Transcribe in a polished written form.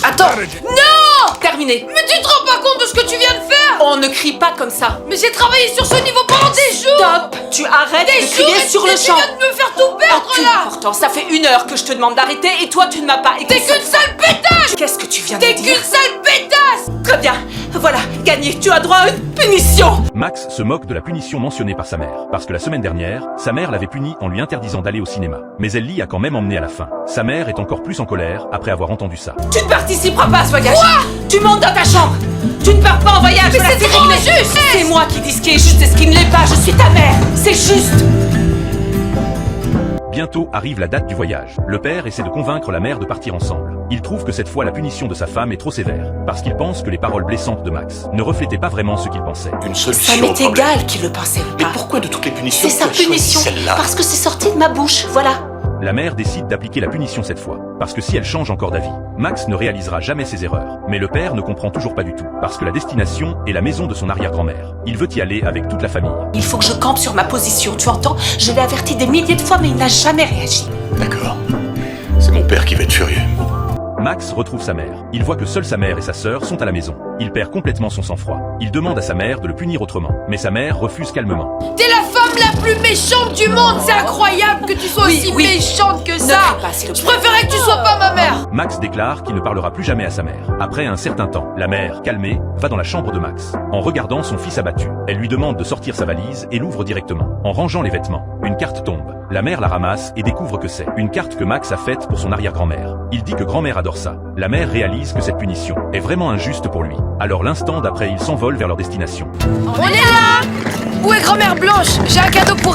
Attends. Non! Terminé. Mais tu te rends pas compte de ce que tu viens de faire? On ne crie pas comme ça. Mais j'ai travaillé sur ce niveau pendant des jours! Stop! Tu arrêtes Des de jours crier et sur le tu champ. viens de me faire tout perdre Aucune là! importance. Ça fait 1 heure que je te demande d'arrêter et toi tu ne m'as pas T'es écouté. qu'une sale pétasse! Qu'est-ce que tu viens de T'es dire? qu'une sale pétasse! Très bien. Voilà, gagné. Tu as droit à une punition. Max se moque de la punition mentionnée par sa mère, parce que la semaine dernière, sa mère l'avait puni en lui interdisant d'aller au cinéma. Mais elle l'y a quand même emmené à la fin. Sa mère est encore plus en colère après avoir entendu ça. Tu ne participeras pas à ce voyage. Quoi? Tu montes dans ta chambre. Tu ne pars pas en voyage. Mais voilà, c'est trop réglé. injuste. C'est moi qui dis ce qui est juste et ce qui ne l'est pas. Je suis ta mère. C'est juste. Bientôt arrive la date du voyage. Le père essaie de convaincre la mère de partir ensemble. Il trouve que cette fois la punition de sa femme est trop sévère, parce qu'il pense que les paroles blessantes de Max ne reflétaient pas vraiment ce qu'il pensait. Une Ça solution m'est au problème. égal qu'il le pensait ou Mais pas. pourquoi de toutes les punitions C'est sa tu as choisi punition. celle-là? Parce que c'est sorti de ma bouche. Voilà. La mère décide d'appliquer la punition cette fois, parce que si elle change encore d'avis, Max ne réalisera jamais ses erreurs. Mais le père ne comprend toujours pas du tout, parce que la destination est la maison de son arrière-grand-mère. Il veut y aller avec toute la famille. Il faut que je campe sur ma position. Tu entends? Je l'ai averti des milliers de fois, mais il n'a jamais réagi. D'accord. C'est mon père qui va être furieux. Max retrouve sa mère. Il voit que seule sa mère et sa sœur sont à la maison. Il perd complètement son sang-froid. Il demande à sa mère de le punir autrement, mais sa mère refuse calmement. T'es la femme la plus méchante du monde! C'est incroyable que tu sois Oui, aussi oui. méchante que Ne ça! crie pas, s'il te Je plaît. préférais que tu sois pas ma mère! Max déclare qu'il ne parlera plus jamais à sa mère. Après un certain temps, la mère, calmée, va dans la chambre de Max. En regardant son fils abattu, elle lui demande de sortir sa valise et l'ouvre directement. En rangeant les vêtements, une carte tombe. La mère la ramasse et découvre que c'est une carte que Max a faite pour son arrière-grand-mère. Il dit que grand-mère adore ça. La mère réalise que cette punition est vraiment injuste pour lui. Alors l'instant d'après, ils s'envolent vers leur destination. On est là! Où est grand-mère Blanche? J'ai un cadeau pour